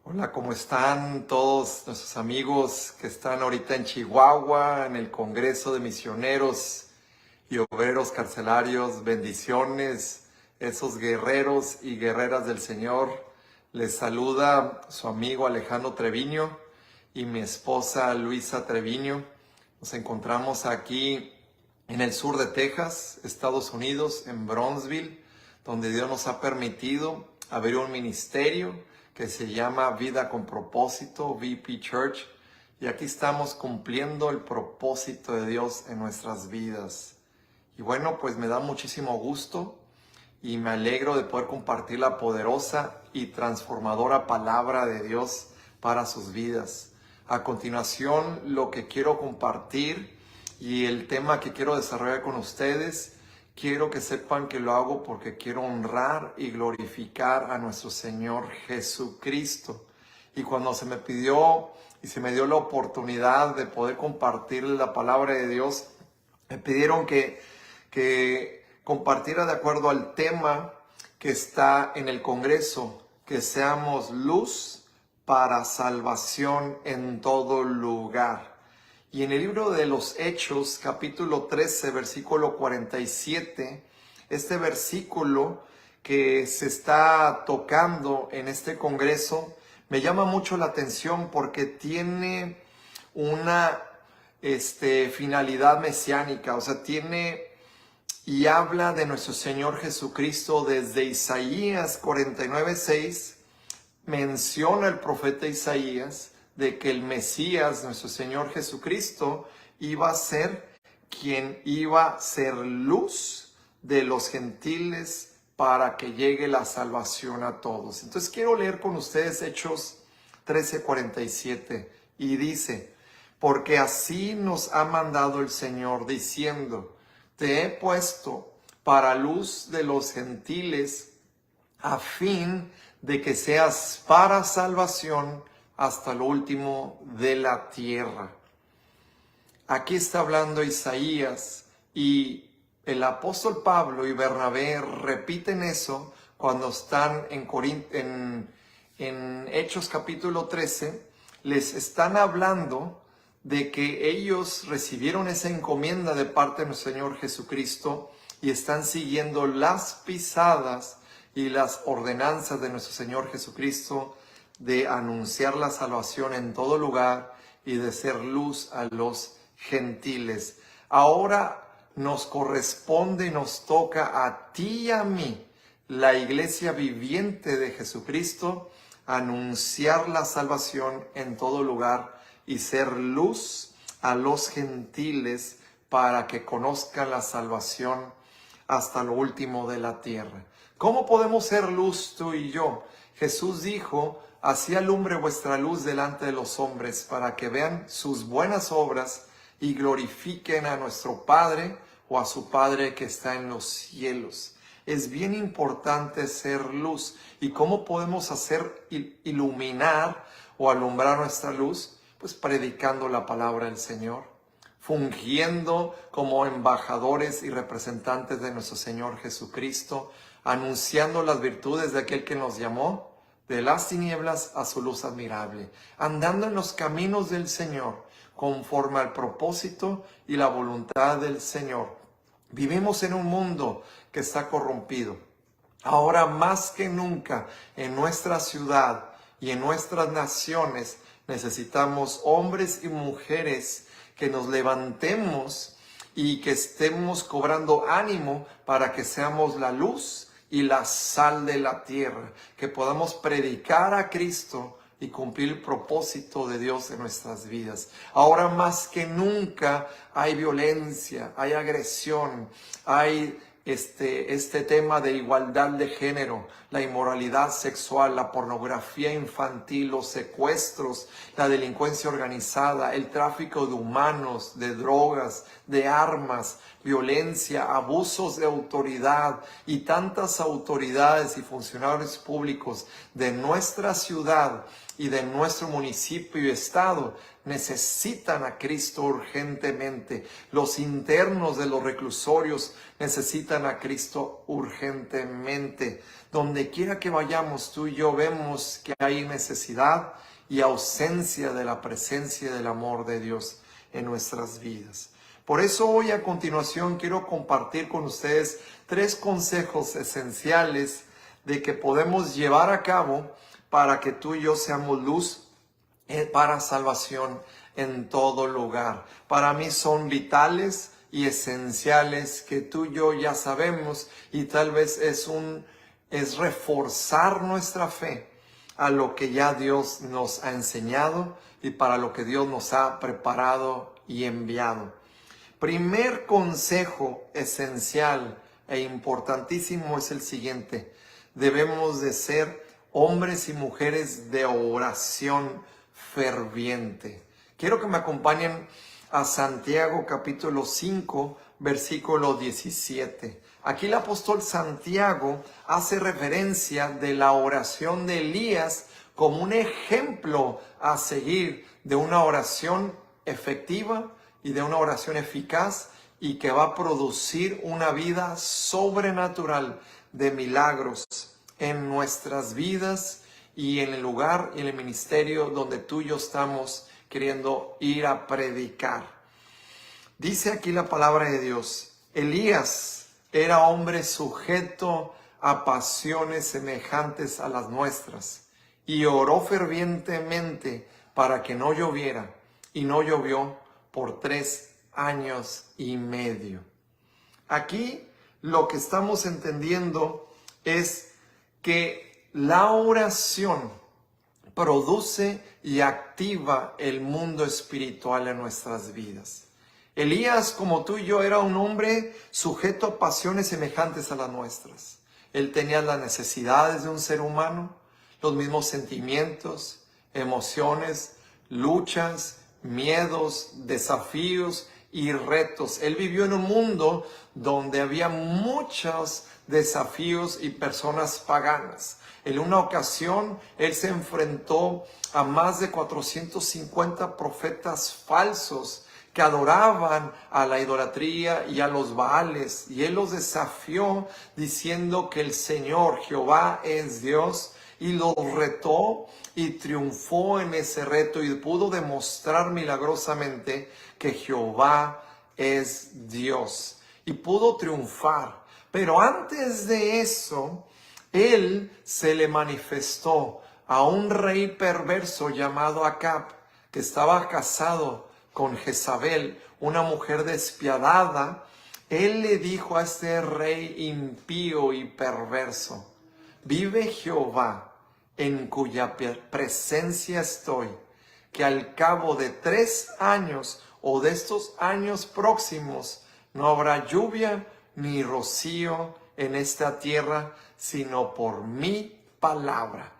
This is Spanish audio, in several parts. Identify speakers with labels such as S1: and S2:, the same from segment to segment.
S1: Hola, ¿cómo están todos nuestros amigos que están ahorita en Chihuahua, en el Congreso de Misioneros y Obreros Carcelarios? Bendiciones, esos guerreros y guerreras del Señor. Les saluda su amigo Alejandro Treviño y mi esposa Luisa Treviño. Nos encontramos aquí en el sur de Texas, Estados Unidos, en Brownsville, donde Dios nos ha permitido abrir un ministerio que se llama Vida con Propósito, VP Church. Y aquí estamos cumpliendo el propósito de Dios en nuestras vidas. Y bueno, pues me da muchísimo gusto y me alegro de poder compartir la poderosa y transformadora palabra de Dios para sus vidas. A continuación, lo que quiero compartir y el tema que quiero desarrollar con ustedes, quiero que sepan que lo hago porque quiero honrar y glorificar a nuestro Señor Jesucristo. Y cuando se me pidió y se me dio la oportunidad de poder compartir la palabra de Dios, me pidieron que compartiera de acuerdo al tema que está en el Congreso, que seamos luz para salvación en todo lugar. Y en el libro de los Hechos, capítulo 13, versículo 47, este versículo que se está tocando en este congreso, me llama mucho la atención porque tiene una finalidad mesiánica, o sea, tiene y habla de nuestro Señor Jesucristo desde Isaías 49:6, menciona el profeta Isaías de que el Mesías, nuestro Señor Jesucristo, iba a ser quien iba a ser luz de los gentiles para que llegue la salvación a todos. Entonces quiero leer con ustedes Hechos 13:47 y dice: porque así nos ha mandado el Señor diciendo, te he puesto para luz de los gentiles a fin de que seas para salvación hasta lo último de la tierra. Aquí está hablando Isaías y el apóstol Pablo y Bernabé repiten eso cuando están en Hechos capítulo 13. Les están hablando de que ellos recibieron esa encomienda de parte de nuestro Señor Jesucristo y están siguiendo las pisadas y las ordenanzas de nuestro Señor Jesucristo de anunciar la salvación en todo lugar y de ser luz a los gentiles. Ahora nos corresponde y nos toca a ti y a mí, la iglesia viviente de Jesucristo, anunciar la salvación en todo lugar y ser luz a los gentiles para que conozcan la salvación hasta lo último de la tierra. ¿Cómo podemos ser luz tú y yo? Jesús dijo: así alumbre vuestra luz delante de los hombres, para que vean sus buenas obras y glorifiquen a nuestro Padre o a su Padre que está en los cielos. Es bien importante ser luz. ¿Y cómo podemos hacer iluminar o alumbrar nuestra luz? Pues predicando la palabra del Señor, fungiendo como embajadores y representantes de nuestro Señor Jesucristo, anunciando las virtudes de aquel que nos llamó de las tinieblas a su luz admirable, andando en los caminos del Señor, conforme al propósito y la voluntad del Señor. Vivimos en un mundo que está corrompido. Ahora más que nunca en nuestra ciudad y en nuestras naciones necesitamos hombres y mujeres que nos levantemos y que estemos cobrando ánimo para que seamos la luz y la sal de la tierra, que podamos predicar a Cristo y cumplir el propósito de Dios en nuestras vidas. Ahora más que nunca hay violencia, hay agresión, hay este tema de igualdad de género, la inmoralidad sexual, la pornografía infantil, los secuestros, la delincuencia organizada, el tráfico de humanos, de drogas, de armas, violencia, abusos de autoridad y tantas autoridades y funcionarios públicos de nuestra ciudad y de nuestro municipio y estado necesitan a Cristo urgentemente. Los internos de los reclusorios necesitan a Cristo urgentemente. Donde quiera que vayamos, tú y yo vemos que hay necesidad y ausencia de la presencia y del amor de Dios en nuestras vidas. Por eso hoy a continuación quiero compartir con ustedes 3 consejos esenciales de que podemos llevar a cabo para que tú y yo seamos luz para salvación en todo lugar. Para mí son vitales y esenciales que tú y yo ya sabemos, y tal vez es reforzar nuestra fe a lo que ya Dios nos ha enseñado y para lo que Dios nos ha preparado y enviado. Primer consejo esencial e importantísimo es el siguiente: debemos de ser hombres y mujeres de oración ferviente. Quiero que me acompañen a Santiago capítulo 5, versículo 17. Aquí el apóstol Santiago hace referencia de la oración de Elías como un ejemplo a seguir de una oración efectiva y de una oración eficaz y que va a producir una vida sobrenatural de milagros en nuestras vidas y en el lugar y en el ministerio donde tú y yo estamos queriendo ir a predicar. Dice aquí la palabra de Dios: Elías era hombre sujeto a pasiones semejantes a las nuestras y oró fervientemente para que no lloviera, y no llovió por 3 años y medio. Aquí lo que estamos entendiendo es que la oración produce y activa el mundo espiritual en nuestras vidas. Elías, como tú y yo, era un hombre sujeto a pasiones semejantes a las nuestras. Él tenía las necesidades de un ser humano, los mismos sentimientos, emociones, luchas, miedos, desafíos y retos. Él vivió en un mundo donde había muchos desafíos y personas paganas. En una ocasión, él se enfrentó a más de 450 profetas falsos que adoraban a la idolatría y a los Baales. Y él los desafió diciendo que el Señor, Jehová, es Dios, y los retó y triunfó en ese reto y pudo demostrar milagrosamente que Jehová es Dios. Y pudo triunfar. Pero antes de eso, él se le manifestó a un rey perverso llamado Acab, que estaba casado con Jezabel, una mujer despiadada. Él le dijo a este rey impío y perverso: vive Jehová, en cuya presencia estoy, que al cabo de 3 años o de estos años próximos no habrá lluvia ni rocío en esta tierra, sino por mi palabra.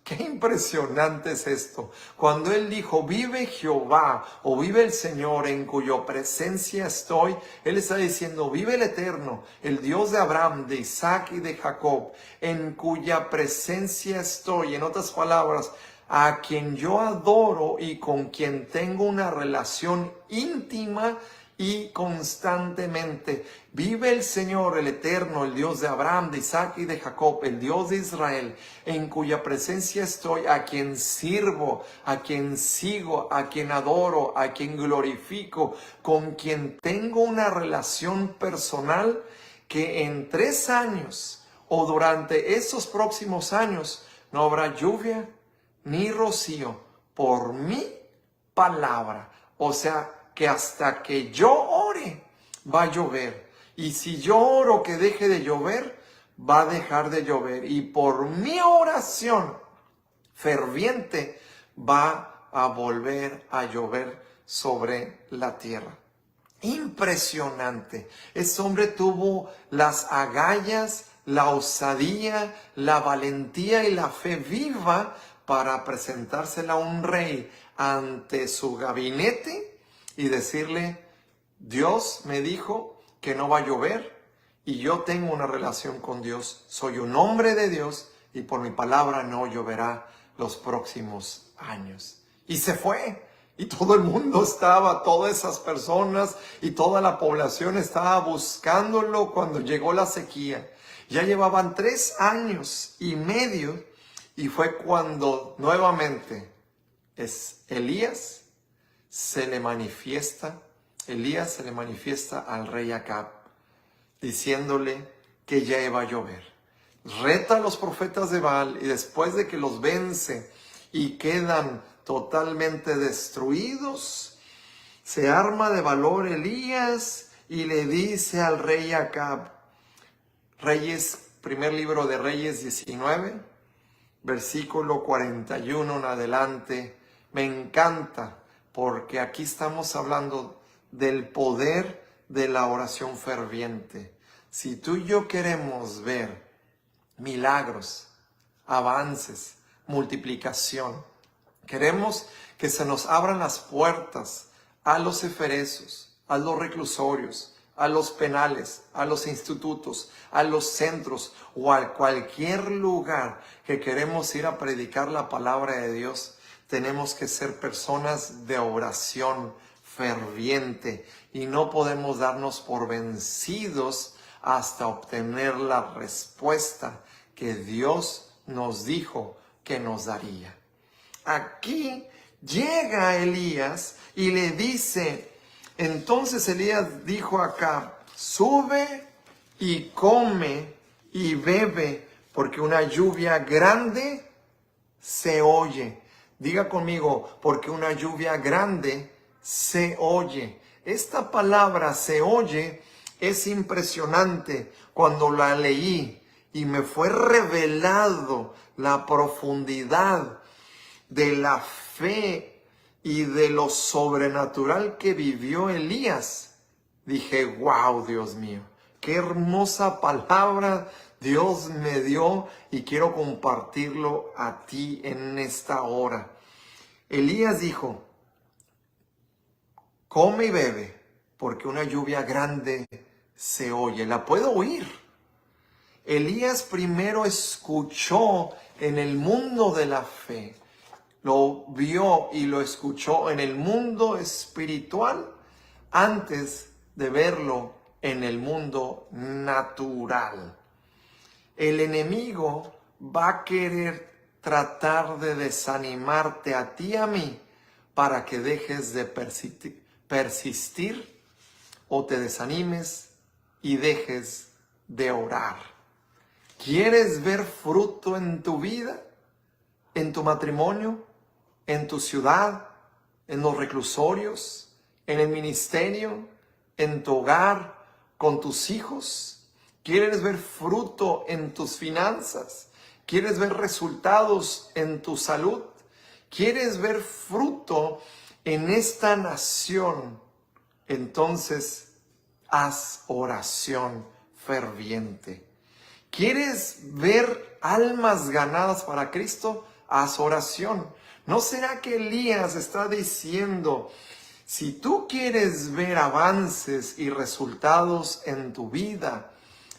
S1: Qué impresionante es esto. Cuando él dijo, vive Jehová o vive el Señor en cuya presencia estoy, él está diciendo, vive el Eterno, el Dios de Abraham, de Isaac y de Jacob, en cuya presencia estoy. En otras palabras, a quien yo adoro y con quien tengo una relación íntima y constantemente. Vive el Señor, el Eterno, el Dios de Abraham, de Isaac y de Jacob, el Dios de Israel, en cuya presencia estoy, a quien sirvo, a quien sigo, a quien adoro, a quien glorifico, con quien tengo una relación personal, que en 3 años o durante esos próximos años no habrá lluvia ni rocío por mi palabra. O sea, que hasta que yo ore va a llover. Y si yo oro que deje de llover, va a dejar de llover. Y por mi oración ferviente va a volver a llover sobre la tierra. Impresionante. Ese hombre tuvo las agallas, la osadía, la valentía y la fe viva para presentársela a un rey ante su gabinete y decirle, Dios me dijo que no va a llover y yo tengo una relación con Dios, soy un hombre de Dios y por mi palabra no lloverá los próximos años. Y se fue. Y todo el mundo estaba, todas esas personas y toda la población estaba buscándolo cuando llegó la sequía. Ya llevaban 3 años y medio y fue cuando nuevamente Elías se le manifiesta al rey Acab, diciéndole que ya iba a llover. Reta a los profetas de Baal y después de que los vence y quedan totalmente destruidos, se arma de valor Elías y le dice al rey Acab, primer libro de Reyes 19, versículo 41 en adelante, me encanta porque aquí estamos hablando del poder de la oración ferviente. Si tú y yo queremos ver milagros, avances, multiplicación, queremos que se nos abran las puertas a los eferesos, a los reclusorios, a los penales, a los institutos, a los centros o a cualquier lugar que queremos ir a predicar la palabra de Dios. Tenemos que ser personas de oración ferviente y no podemos darnos por vencidos hasta obtener la respuesta que Dios nos dijo que nos daría. Aquí llega Elías y le dice, entonces Elías dijo acá, sube y come y bebe, porque una lluvia grande se oye. Diga conmigo, porque una lluvia grande se oye. Esta palabra se oye es impresionante. Cuando la leí y me fue revelado la profundidad de la fe y de lo sobrenatural que vivió Elías, dije, wow, Dios mío, qué hermosa palabra Dios me dio y quiero compartirlo a ti en esta hora. Elías dijo, come y bebe, porque una lluvia grande se oye. La puedo oír. Elías primero escuchó en el mundo de la fe, lo vio y lo escuchó en el mundo espiritual antes de verlo en el mundo natural. El enemigo va a querer tratar de desanimarte a ti y a mí para que dejes de persistir o te desanimes y dejes de orar. ¿Quieres ver fruto en tu vida, en tu matrimonio, en tu ciudad, en los reclusorios, en el ministerio, en tu hogar, con tus hijos? ¿Quieres ver fruto en tus finanzas? ¿Quieres ver resultados en tu salud? ¿Quieres ver fruto en esta nación? Entonces, haz oración ferviente. ¿Quieres ver almas ganadas para Cristo? Haz oración. ¿No será que Elías está diciendo, si tú quieres ver avances y resultados en tu vida,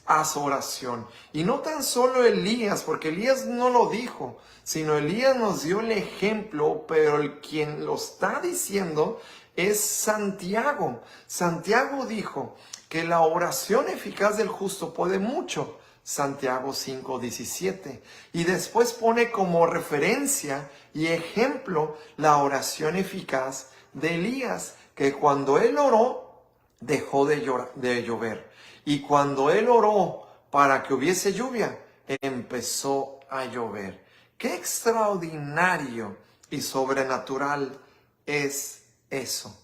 S1: haz oración? Y no tan solo Elías, porque Elías no lo dijo, sino Elías nos dio el ejemplo, pero quien lo está diciendo es Santiago. Santiago dijo que la oración eficaz del justo puede mucho. Santiago 5:17. Y después pone como referencia y ejemplo la oración eficaz de Elías, que cuando él oró, dejó de llover. Y cuando él oró para que hubiese lluvia, empezó a llover. Qué extraordinario y sobrenatural es eso.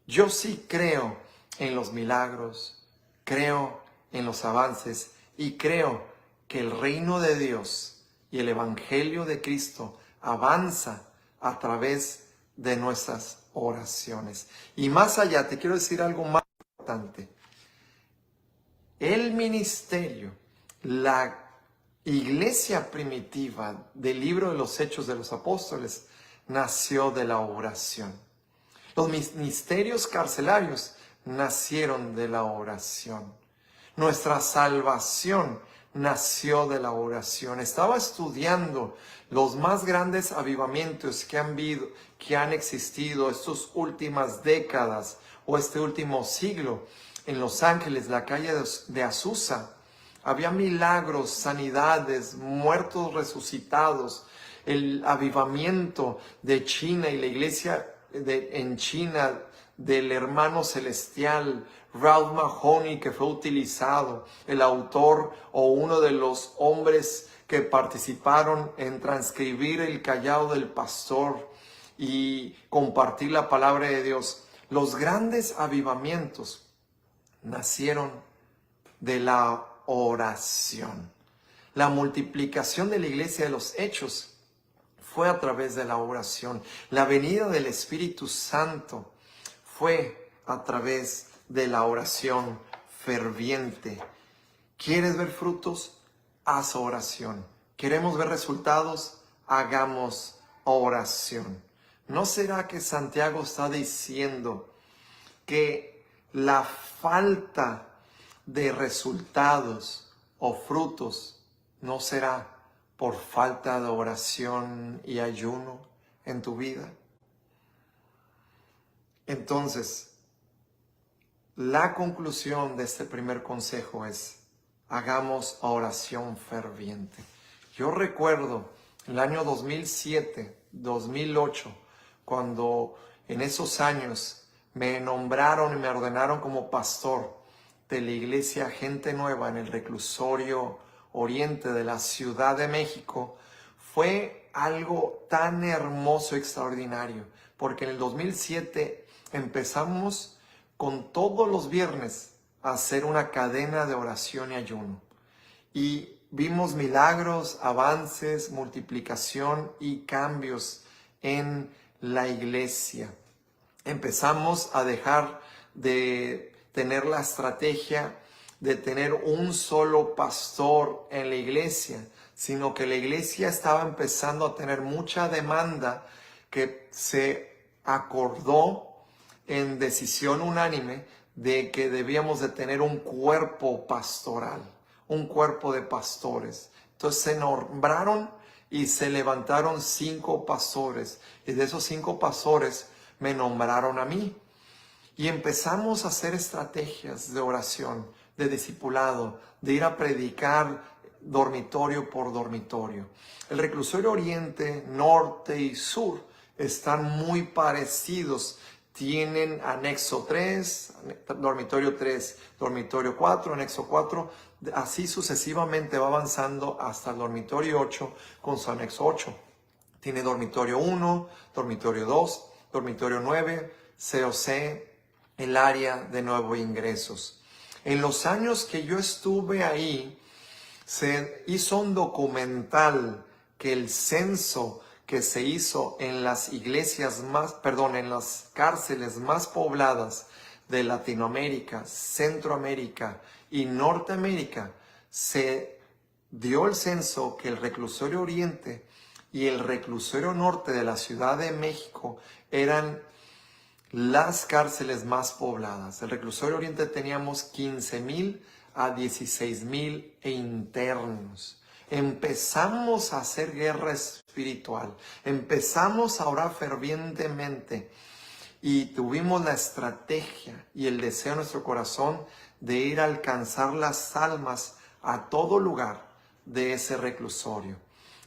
S1: Yo sí creo en los milagros, creo en los avances y creo que el reino de Dios y el evangelio de Cristo avanza a través de nuestras oraciones. Y más allá, te quiero decir algo más importante. El ministerio, la iglesia primitiva del libro de los Hechos de los Apóstoles nació de la oración. Los ministerios carcelarios nacieron de la oración. Nuestra salvación nació de la oración. Estaba estudiando los más grandes avivamientos que han existido estas últimas décadas o este último siglo. En Los Ángeles, la calle de Azusa, había milagros, sanidades, muertos resucitados. El avivamiento de China y la iglesia en China del hermano celestial Ralph Mahoney, que fue utilizado, el autor o uno de los hombres que participaron en transcribir el callado del pastor y compartir la palabra de Dios. Los grandes avivamientos nacieron de la oración. La multiplicación de la iglesia de los hechos fue a través de la oración. La venida del Espíritu Santo fue a través de la oración ferviente. ¿Quieres ver frutos? Haz oración. ¿Queremos ver resultados? Hagamos oración. ¿No será que Santiago está diciendo que la falta de resultados o frutos no será por falta de oración y ayuno en tu vida? Entonces, la conclusión de este primer consejo es: hagamos oración ferviente. Yo recuerdo el año 2007, 2008, cuando en esos años me nombraron y me ordenaron como pastor de la iglesia Gente Nueva en el reclusorio oriente de la Ciudad de México. Fue algo tan hermoso, extraordinario, porque en el 2007 empezamos con todos los viernes a hacer una cadena de oración y ayuno. Y vimos milagros, avances, multiplicación y cambios en la iglesia. Empezamos a dejar de tener la estrategia de tener un solo pastor en la iglesia, sino que la iglesia estaba empezando a tener mucha demanda, que se acordó en decisión unánime de que debíamos de tener un cuerpo pastoral, un cuerpo de pastores. Entonces se nombraron y se levantaron 5 pastores, y de esos 5 pastores me nombraron a mí. Y empezamos a hacer estrategias de oración, de discipulado, de ir a predicar dormitorio por dormitorio. El reclusorio oriente, norte y sur están muy parecidos. Tienen anexo 3, dormitorio 3, dormitorio 4, anexo 4. Así sucesivamente va avanzando hasta el dormitorio 8 con su anexo 8. Tiene dormitorio 1, dormitorio 2, dormitorio 9, COC, el área de nuevos ingresos. En los años que yo estuve ahí, se hizo un documental que el censo que se hizo en las en las cárceles más pobladas de Latinoamérica, Centroamérica y Norteamérica, se dio el censo que el reclusorio oriente y el reclusorio norte de la Ciudad de México eran las cárceles más pobladas. El reclusorio oriente teníamos 15,000 a 16,000 internos. Empezamos a hacer guerra espiritual, empezamos a orar fervientemente y tuvimos la estrategia y el deseo en nuestro corazón de ir a alcanzar las almas a todo lugar de ese reclusorio.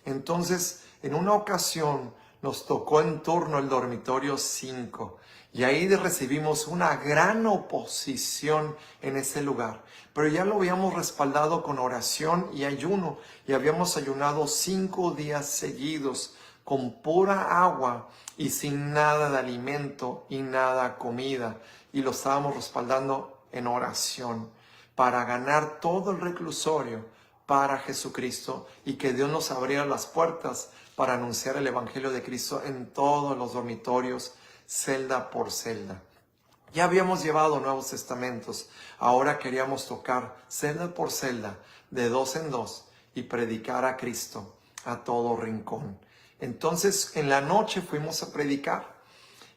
S1: Entonces, en una ocasión nos tocó en turno el dormitorio 5 y ahí recibimos una gran oposición en ese lugar. Pero ya lo habíamos respaldado con oración y ayuno, y habíamos ayunado 5 días seguidos con pura agua y sin nada de alimento y nada comida. Y lo estábamos respaldando en oración para ganar todo el reclusorio para Jesucristo y que Dios nos abriera las puertas para anunciar el Evangelio de Cristo en todos los dormitorios, celda por celda. Ya habíamos llevado Nuevos Testamentos, ahora queríamos tocar celda por celda, de 2 en 2, y predicar a Cristo a todo rincón. Entonces, en la noche fuimos a predicar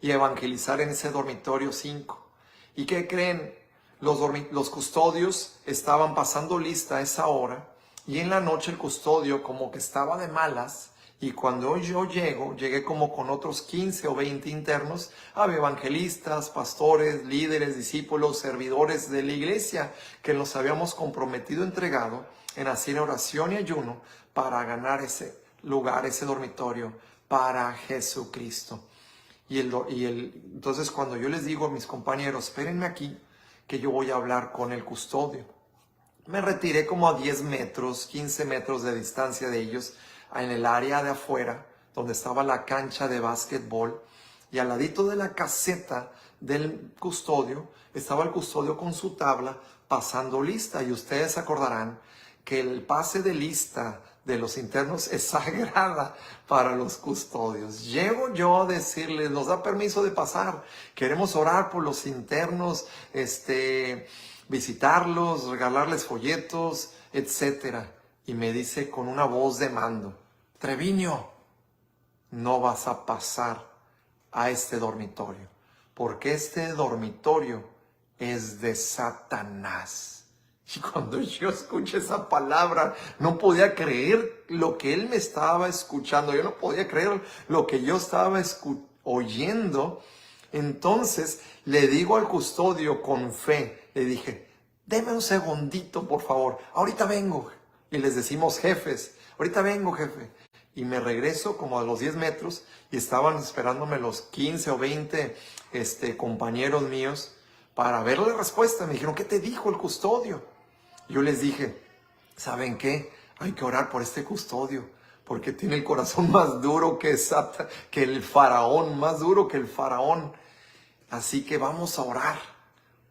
S1: y evangelizar en ese dormitorio 5. ¿Y qué creen? Los custodios estaban pasando lista a esa hora Y en la noche el custodio como que estaba de malas. Y cuando yo llegué como con otros 15 o 20 internos, había evangelistas, pastores, líderes, discípulos, servidores de la iglesia que nos habíamos comprometido, entregado en hacer oración y ayuno para ganar ese lugar, ese dormitorio para Jesucristo. Entonces cuando yo les digo a mis compañeros, espérenme aquí, que yo voy a hablar con el custodio. Me retiré como a 10 metros, 15 metros de distancia de ellos, en el área de afuera, donde estaba la cancha de básquetbol, y al ladito de la caseta del custodio, estaba el custodio con su tabla pasando lista, y ustedes acordarán que el pase de lista de los internos es sagrada para los custodios. Llego yo a decirles, nos da permiso de pasar, queremos orar por los internos, visitarlos, regalarles folletos, etcétera. Y me dice con una voz de mando, Treviño, no vas a pasar a este dormitorio, porque este dormitorio es de Satanás. Y cuando yo escuché esa palabra, no podía creer lo que él me estaba escuchando. Yo no podía creer lo que yo estaba oyendo. Entonces le digo al custodio con fe, le dije, deme un segundito, por favor. Ahorita vengo. Y les decimos jefes, ahorita vengo, jefe. Y me regreso como a los 10 metros y estaban esperándome los 15 o 20 compañeros míos para ver la respuesta. Me dijeron, ¿qué te dijo el custodio? Yo les dije, ¿saben qué? Hay que orar por este custodio, porque tiene el corazón más duro que el faraón, más duro que el faraón. Así que vamos a orar,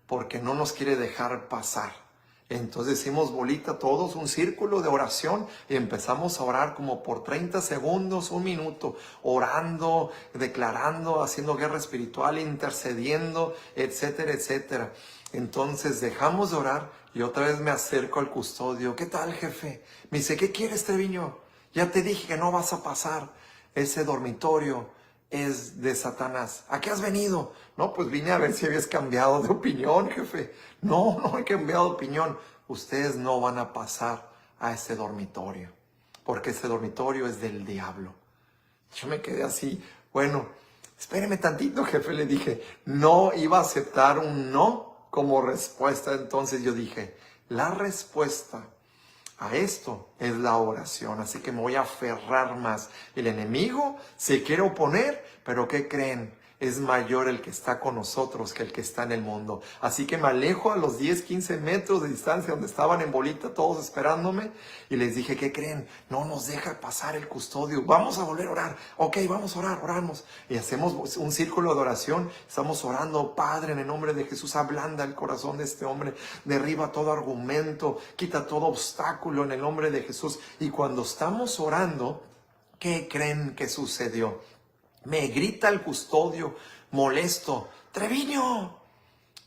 S1: porque no nos quiere dejar pasar. Entonces hicimos bolita todos, un círculo de oración, y empezamos a orar como por 30 segundos, un minuto, orando, declarando, haciendo guerra espiritual, intercediendo, etcétera, etcétera. Entonces dejamos de orar y otra vez me acerco al custodio. ¿Qué tal, jefe? Me dice, ¿qué quieres, Treviño? Ya te dije que no vas a pasar. Ese dormitorio es de Satanás. ¿A qué has venido? No, pues vine a ver si habías cambiado de opinión, jefe. No, no he cambiado de opinión. Ustedes no van a pasar a ese dormitorio, porque ese dormitorio es del diablo. Yo me quedé así, bueno, espéreme tantito, jefe, le dije. No iba a aceptar un no como respuesta. Entonces yo dije, la respuesta a esto es la oración, así que me voy a aferrar más. El enemigo se quiere oponer, pero ¿qué creen? Es mayor el que está con nosotros que el que está en el mundo. Así que me alejo a los 10, 15 metros de distancia donde estaban en bolita todos esperándome y les dije, ¿qué creen? No nos deja pasar el custodio. Vamos a volver a orar. Ok, vamos a orar, oramos. Y hacemos un círculo de oración. Estamos orando, Padre, en el nombre de Jesús, ablanda el corazón de este hombre. Derriba todo argumento, quita todo obstáculo en el nombre de Jesús. Y cuando estamos orando, ¿qué creen que sucedió? Me grita el custodio, molesto, Treviño,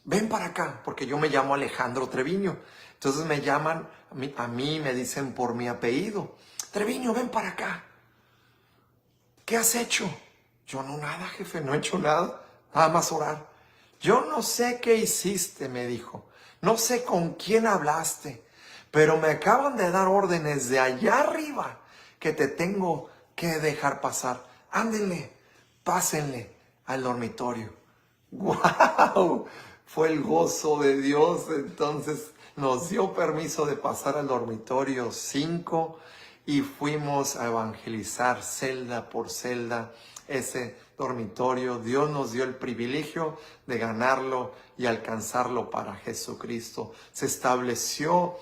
S1: ven para acá, porque yo me llamo Alejandro Treviño. Entonces me llaman, a mí me dicen por mi apellido, Treviño, ven para acá. ¿Qué has hecho? Yo no nada, jefe, no he hecho nada, nada más orar. Yo no sé qué hiciste, me dijo, no sé con quién hablaste, pero me acaban de dar órdenes de allá arriba que te tengo que dejar pasar. Ándenle. Pásenle al dormitorio. ¡Wow! Fue el gozo de Dios. Entonces nos dio permiso de pasar al dormitorio 5 y fuimos a evangelizar celda por celda ese dormitorio. Dios nos dio el privilegio de ganarlo y alcanzarlo para Jesucristo. Se estableció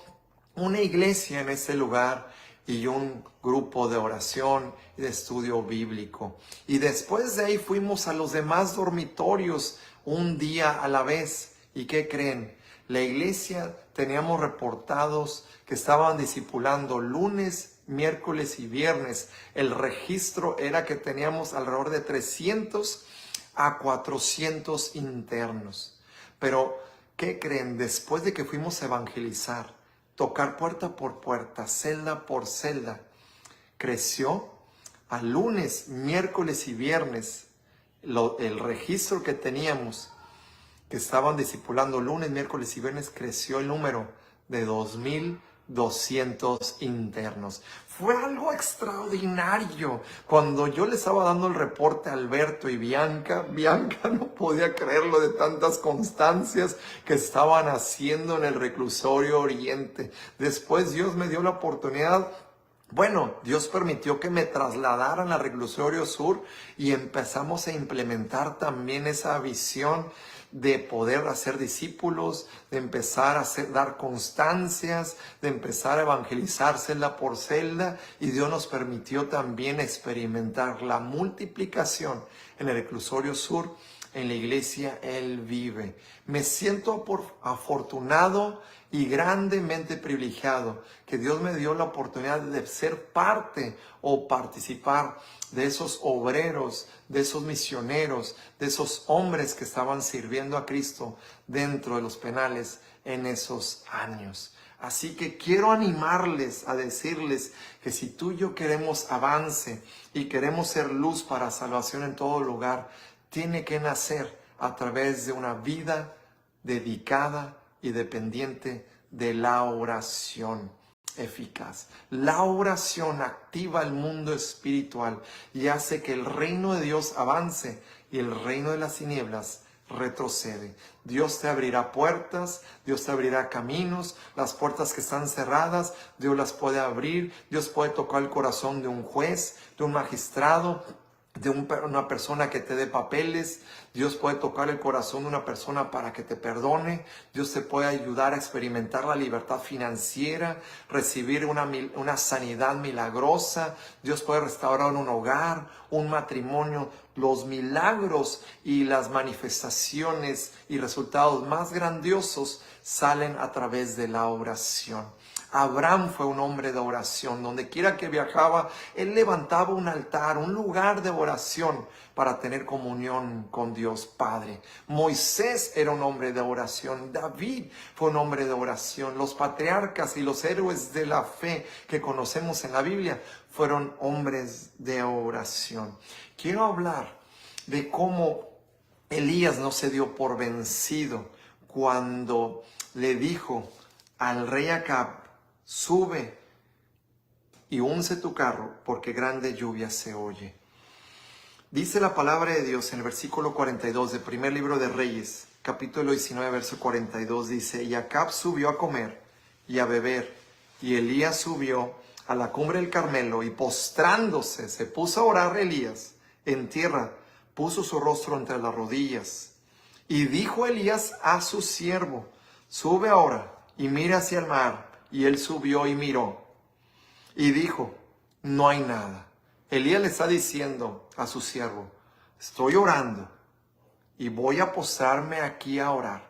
S1: una iglesia en ese lugar y un grupo de oración y de estudio bíblico. Y después de ahí fuimos a los demás dormitorios un día a la vez. ¿Y qué creen? La iglesia teníamos reportados que estaban discipulando lunes, miércoles y viernes. El registro era que teníamos alrededor de 300 a 400 internos. Pero, ¿qué creen? Después de que fuimos a evangelizar, tocar puerta por puerta, celda por celda, creció a lunes, miércoles y viernes. El registro que teníamos, que estaban discipulando lunes, miércoles y viernes, creció el número de 2,000 200 internos. Fue algo extraordinario. Cuando yo le estaba dando el reporte a Alberto y Bianca no podía creerlo de tantas constancias que estaban haciendo en el reclusorio Oriente. Después Dios me dio la oportunidad. Bueno, Dios permitió que me trasladaran al reclusorio sur y empezamos a implementar también esa visión de poder hacer discípulos, de empezar a dar constancias, de empezar a evangelizar celda por celda, y Dios nos permitió también experimentar la multiplicación en el reclusorio sur, en la iglesia Él vive. Me siento afortunado y grandemente privilegiado que Dios me dio la oportunidad de ser parte o participar de esos obreros, de esos misioneros, de esos hombres que estaban sirviendo a Cristo dentro de los penales en esos años. Así que quiero animarles a decirles que si tú y yo queremos avance y queremos ser luz para salvación en todo lugar, tiene que nacer a través de una vida dedicada y dependiente de la oración eficaz. La oración activa el mundo espiritual y hace que el reino de Dios avance y el reino de las tinieblas retrocede. Dios te abrirá puertas, Dios te abrirá caminos, las puertas que están cerradas, Dios las puede abrir, Dios puede tocar el corazón de un juez, de un magistrado, de una persona que te dé papeles. Dios puede tocar el corazón de una persona para que te perdone. Dios te puede ayudar a experimentar la libertad financiera, recibir una sanidad milagrosa. Dios puede restaurar un hogar, un matrimonio. Los milagros y las manifestaciones y resultados más grandiosos salen a través de la oración. Abraham fue un hombre de oración. Donde quiera que viajaba, él levantaba un altar, un lugar de oración para tener comunión con Dios Padre. Moisés era un hombre de oración. David fue un hombre de oración. Los patriarcas y los héroes de la fe que conocemos en la Biblia fueron hombres de oración. Quiero hablar de cómo Elías no se dio por vencido cuando le dijo al rey Acab: sube y unce tu carro, porque grande lluvia se oye. Dice la palabra de Dios en el versículo 42 del primer libro de Reyes, capítulo 19, verso 42, dice: y Acab subió a comer y a beber, y Elías subió a la cumbre del Carmelo, y postrándose se puso a orar Elías en tierra, puso su rostro entre las rodillas. Y dijo Elías a su siervo: sube ahora y mira hacia el mar. Y él subió y miró, y dijo: no hay nada. Elías le está diciendo a su siervo: estoy orando y voy a postrarme aquí a orar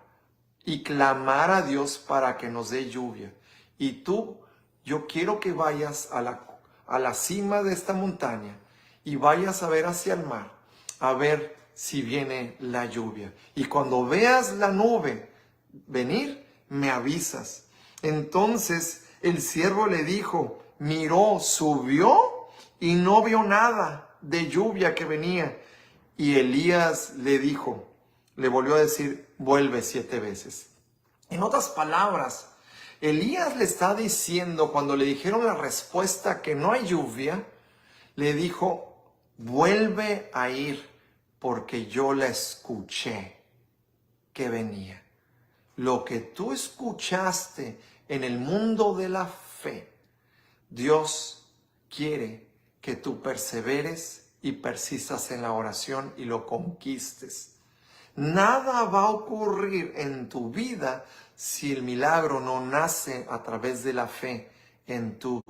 S1: y clamar a Dios para que nos dé lluvia. Y tú, yo quiero que vayas a la cima de esta montaña y vayas a ver hacia el mar, a ver si viene la lluvia. Y cuando veas la nube venir, me avisas. Entonces el siervo le dijo, miró, subió y no vio nada de lluvia que venía. Y Elías le dijo, le volvió a decir, vuelve 7 veces. En otras palabras, Elías le está diciendo, cuando le dijeron la respuesta que no hay lluvia, le dijo, vuelve a ir porque yo la escuché que venía. Lo que tú escuchaste en el mundo de la fe, Dios quiere que tú perseveres y persistas en la oración y lo conquistes. Nada va a ocurrir en tu vida si el milagro no nace a través de la fe en tu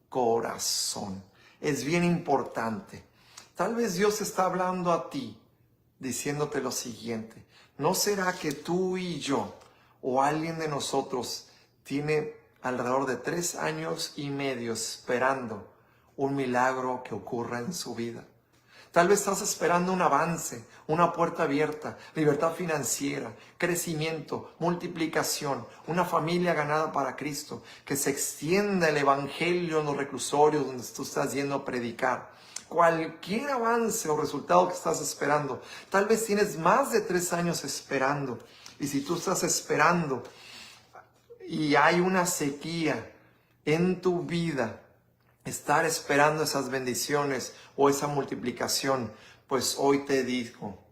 S1: corazón. Es bien importante. Tal vez Dios está hablando a ti, diciéndote lo siguiente: ¿no será que tú y yo o alguien de nosotros tiene alrededor de 3 años y medio esperando un milagro que ocurra en su vida? Tal vez estás esperando un avance, una puerta abierta, libertad financiera, crecimiento, multiplicación, una familia ganada para Cristo, que se extienda el evangelio en los reclusorios donde tú estás yendo a predicar. Cualquier avance o resultado que estás esperando, tal vez tienes más de 3 años esperando. Y si tú estás esperando y hay una sequía, en tu vida, estar esperando esas bendiciones o esa multiplicación, pues hoy te digo,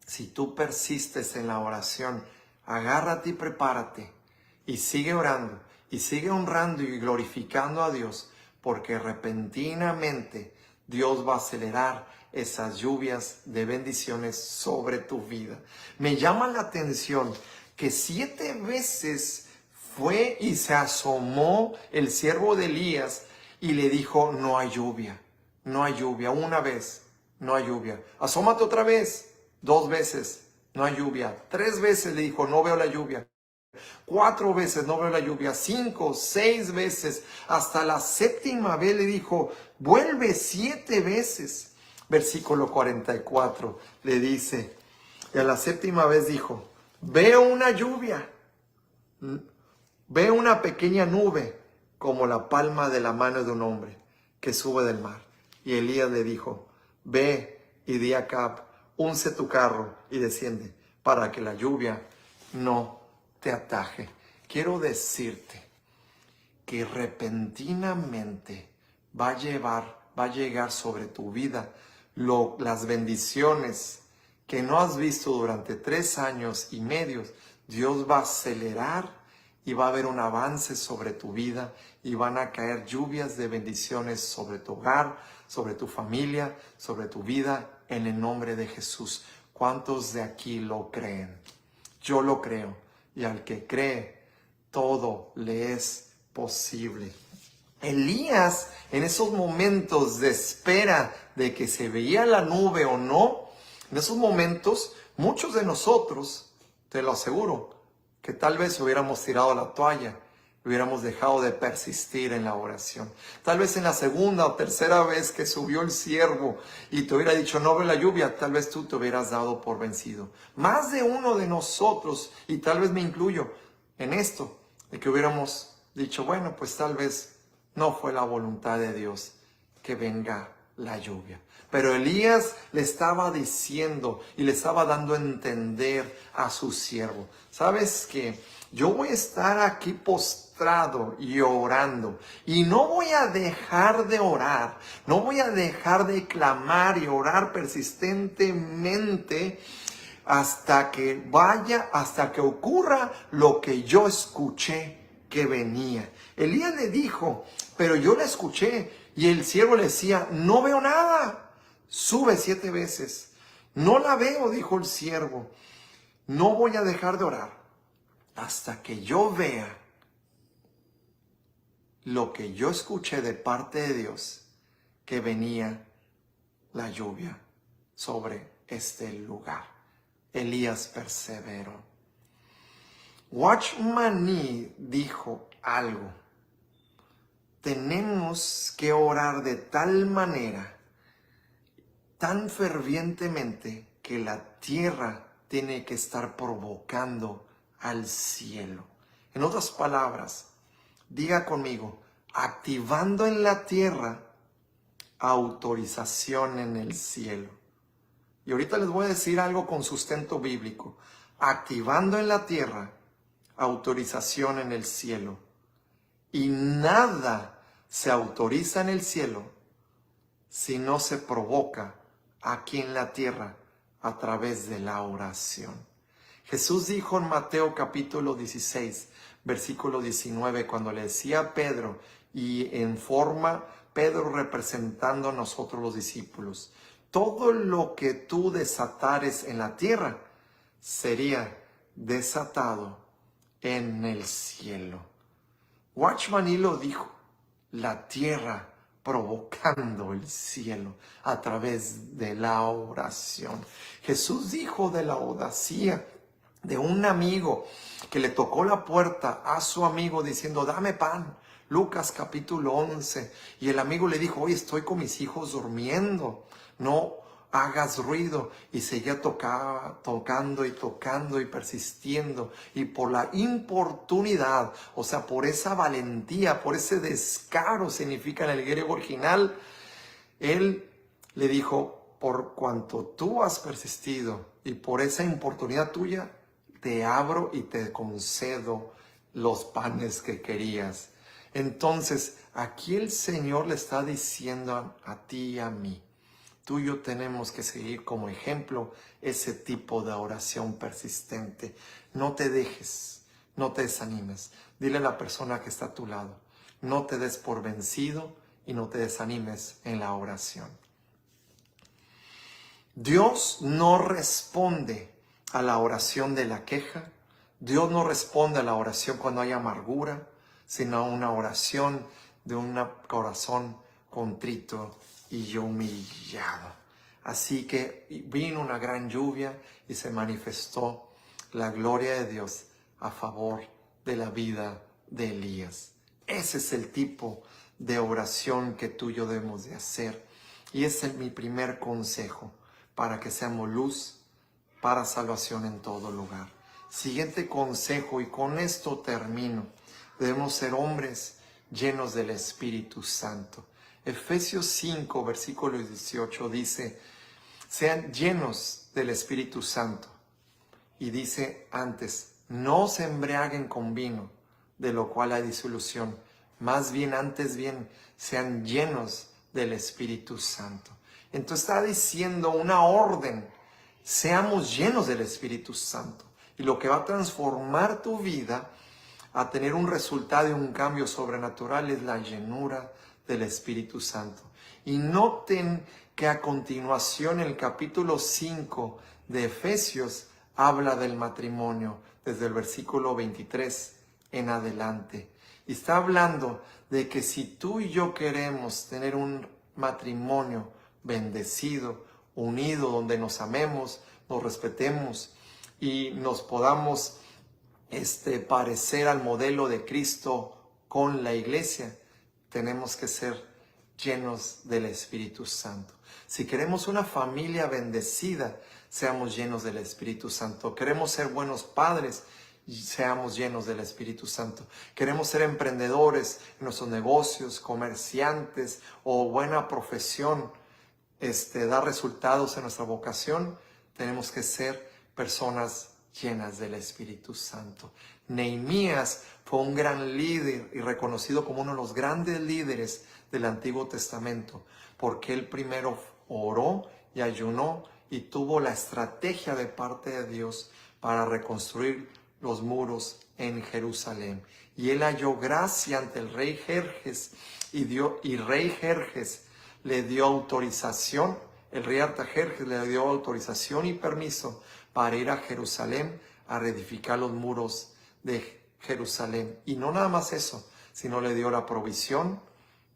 S1: si tú persistes en la oración, agárrate y prepárate y sigue orando y sigue honrando y glorificando a Dios, porque repentinamente Dios va a acelerar esas lluvias de bendiciones sobre tu vida. Me llama la atención que 7 veces fue y se asomó el siervo de Elías y le dijo, no hay lluvia, no hay lluvia. Una vez, no hay lluvia. Asómate otra vez, 2 veces, no hay lluvia. 3 veces le dijo, no veo la lluvia. 4 veces, no veo la lluvia. 5, 6 veces. Hasta la 7ª vez le dijo, vuelve 7 veces. Versículo 44 le dice, y a la 7ª vez dijo, veo una lluvia. Veo una pequeña nube como la palma de la mano de un hombre que sube del mar. Y Elías le dijo, ve y di a Acab, unce tu carro y desciende para que la lluvia no te ataje. Quiero decirte que repentinamente va a llegar sobre tu vida las bendiciones que no has visto durante 3 años y medio. Dios va a acelerar y va a haber un avance sobre tu vida y van a caer lluvias de bendiciones sobre tu hogar, sobre tu familia, sobre tu vida, en el nombre de Jesús. ¿Cuántos de aquí lo creen? Yo lo creo, y al que cree, todo le es posible. Elías, en esos momentos de espera de que se veía la nube o no, en esos momentos, muchos de nosotros, te lo aseguro, que tal vez hubiéramos tirado la toalla, hubiéramos dejado de persistir en la oración. Tal vez en la 2ª o 3ª vez que subió el siervo y te hubiera dicho, no veo la lluvia, tal vez tú te hubieras dado por vencido. Más de uno de nosotros, y tal vez me incluyo en esto, de que hubiéramos dicho, bueno, pues tal vez no fue la voluntad de Dios que venga la lluvia. Pero Elías le estaba diciendo y le estaba dando a entender a su siervo, ¿sabes qué? Yo voy a estar aquí postrado y orando, y no voy a dejar de orar, no voy a dejar de clamar y orar persistentemente hasta que ocurra lo que yo escuché que venía. Elías le dijo, pero yo la escuché, y el siervo le decía, no veo nada. Sube 7 veces. No la veo, dijo el siervo. No voy a dejar de orar hasta que yo vea lo que yo escuché de parte de Dios, que venía la lluvia sobre este lugar. Elías perseveró. Watchman Nee dijo algo. Tenemos que orar de tal manera, tan fervientemente, que la tierra tiene que estar provocando al cielo. En otras palabras, diga conmigo, activando en la tierra, autorización en el cielo. Y ahorita les voy a decir algo con sustento bíblico. Activando en la tierra, autorización en el cielo. Y nada se autoriza en el cielo si no se provoca aquí en la tierra a través de la oración. Jesús dijo en Mateo capítulo 16, versículo 19, cuando le decía a Pedro, y en forma Pedro representando a nosotros los discípulos, todo lo que tú desatares en la tierra sería desatado en el cielo. Watchman Nee lo dijo, la tierra provocando el cielo a través de la oración. Jesús dijo de la audacia de un amigo que le tocó la puerta a su amigo diciendo, dame pan. Lucas capítulo 11. Y el amigo le dijo, oye, estoy con mis hijos durmiendo, no hagas ruido. Y seguía tocando y persistiendo. Y por la importunidad, o sea, por esa valentía, por ese descaro, significa en el griego original, él le dijo, por cuanto tú has persistido y por esa importunidad tuya, te abro y te concedo los panes que querías. Entonces, aquí el Señor le está diciendo a ti y a mí, tú y yo tenemos que seguir como ejemplo ese tipo de oración persistente. No te dejes, no te desanimes. Dile a la persona que está a tu lado, no te des por vencido y no te desanimes en la oración. Dios no responde a la oración de la queja. Dios no responde a la oración cuando hay amargura, sino a una oración de un corazón contrito y humillado. Así que vino una gran lluvia y se manifestó la gloria de Dios a favor de la vida de Elías. Ese es el tipo de oración que tú y yo debemos de hacer. Y ese es mi primer consejo para que seamos luz para salvación en todo lugar. Siguiente consejo, y con esto termino. Debemos ser hombres llenos del Espíritu Santo. Efesios 5, versículo 18 dice, sean llenos del Espíritu Santo. Y dice antes, no se embriaguen con vino, de lo cual hay disolución. Más bien, antes bien, sean llenos del Espíritu Santo. Entonces está diciendo una orden, seamos llenos del Espíritu Santo. Y lo que va a transformar tu vida a tener un resultado y un cambio sobrenatural es la llenura del Espíritu Santo. Y noten que a continuación el capítulo 5 de Efesios habla del matrimonio desde el versículo 23 en adelante. Y está hablando de que si tú y yo queremos tener un matrimonio bendecido, unido, donde nos amemos, nos respetemos y nos podamos parecer al modelo de Cristo con la iglesia, tenemos que ser llenos del Espíritu Santo. Si queremos una familia bendecida, seamos llenos del Espíritu Santo. Queremos ser buenos padres, seamos llenos del Espíritu Santo. Queremos ser emprendedores en nuestros negocios, comerciantes o buena profesión, dar resultados en nuestra vocación, tenemos que ser personas llenas del Espíritu Santo. Nehemías fue un gran líder y reconocido como uno de los grandes líderes del Antiguo Testamento, porque él primero oró y ayunó y tuvo la estrategia de parte de Dios para reconstruir los muros en Jerusalén. Y él halló gracia ante el rey Jerjes y rey Jerjes le dio autorización, el rey Artajerjes le dio autorización y permiso para ir a Jerusalén a reedificar los muros de Jerusalén. Y no nada más eso, sino le dio la provisión,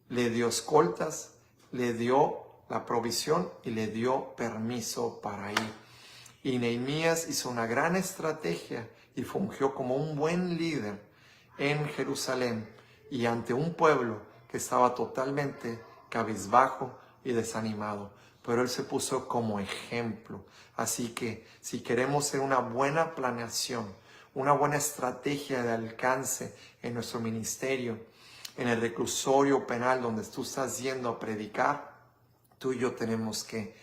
S1: le dio escoltas, le dio la provisión y le dio permiso para ir. Y Nehemías hizo una gran estrategia y fungió como un buen líder en Jerusalén y ante un pueblo que estaba totalmente cabizbajo y desanimado. Pero él se puso como ejemplo. Así que si queremos hacer una buena planeación, una buena estrategia de alcance en nuestro ministerio, en el reclusorio penal donde tú estás yendo a predicar, tú y yo tenemos que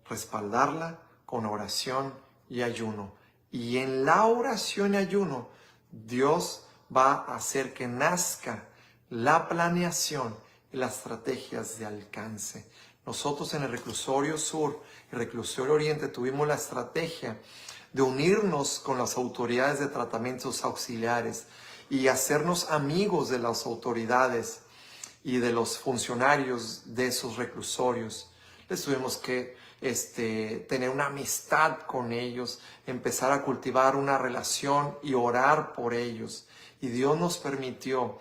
S1: respaldarla con oración y ayuno. Y en la oración y ayuno, Dios va a hacer que nazca la planeación y las estrategias de alcance. Nosotros en el Reclusorio Sur y Reclusorio Oriente tuvimos la estrategia de unirnos con las autoridades de tratamientos auxiliares y hacernos amigos de las autoridades y de los funcionarios de esos reclusorios. Les tuvimos que tener una amistad con ellos, empezar a cultivar una relación y orar por ellos. Y Dios nos permitió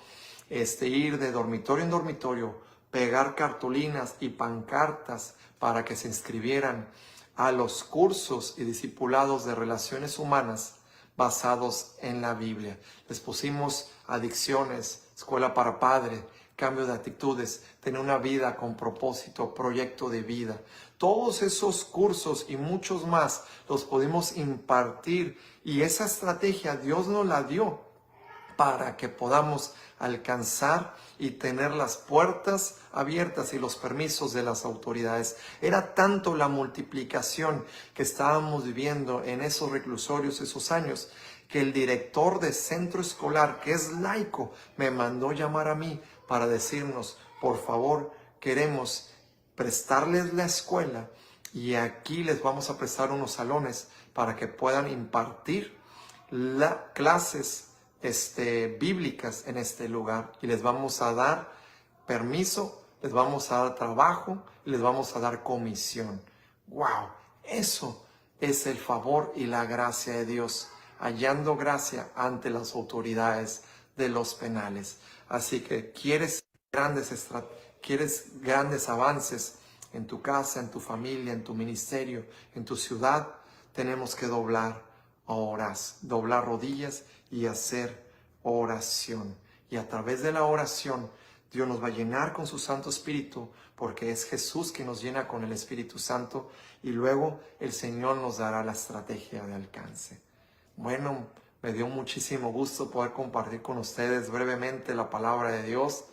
S1: ir de dormitorio en dormitorio, pegar cartulinas y pancartas para que se inscribieran a los cursos y discipulados de relaciones humanas basados en la Biblia. Les pusimos adicciones, escuela para padres, cambio de actitudes, tener una vida con propósito, proyecto de vida. Todos esos cursos y muchos más los pudimos impartir y esa estrategia Dios nos la dio para que podamos alcanzar y tener las puertas abiertas y los permisos de las autoridades. Era tanto la multiplicación que estábamos viviendo en esos reclusorios esos años, que el director de centro escolar, que es laico, me mandó llamar a mí para decirnos, por favor, queremos prestarles la escuela y aquí les vamos a prestar unos salones para que puedan impartir clases bíblicas en este lugar, y les vamos a dar permiso, les vamos a dar trabajo y les vamos a dar comisión. ¡Wow! Eso es el favor y la gracia de Dios, hallando gracia ante las autoridades de los penales. Así que quieres grandes avances en tu casa, en tu familia, en tu ministerio, en tu ciudad, tenemos que doblar rodillas y hacer oración. Y a través de la oración, Dios nos va a llenar con su Santo Espíritu, porque es Jesús que nos llena con el Espíritu Santo, y luego el Señor nos dará la estrategia de alcance. Bueno, me dio muchísimo gusto poder compartir con ustedes brevemente la palabra de Dios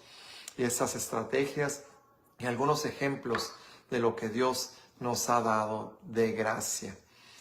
S1: y estas estrategias y algunos ejemplos de lo que Dios nos ha dado de gracia.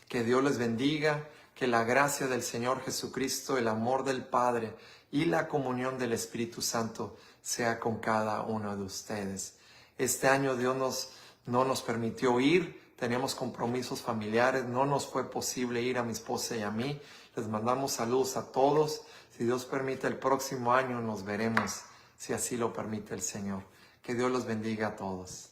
S1: Que Dios les bendiga, que la gracia del Señor Jesucristo, el amor del Padre y la comunión del Espíritu Santo sea con cada uno de ustedes. Este año Dios no nos permitió ir, teníamos compromisos familiares, no nos fue posible ir a mi esposa y a mí. Les mandamos saludos a todos. Si Dios permite, el próximo año nos veremos, si así lo permite el Señor. Que Dios los bendiga a todos.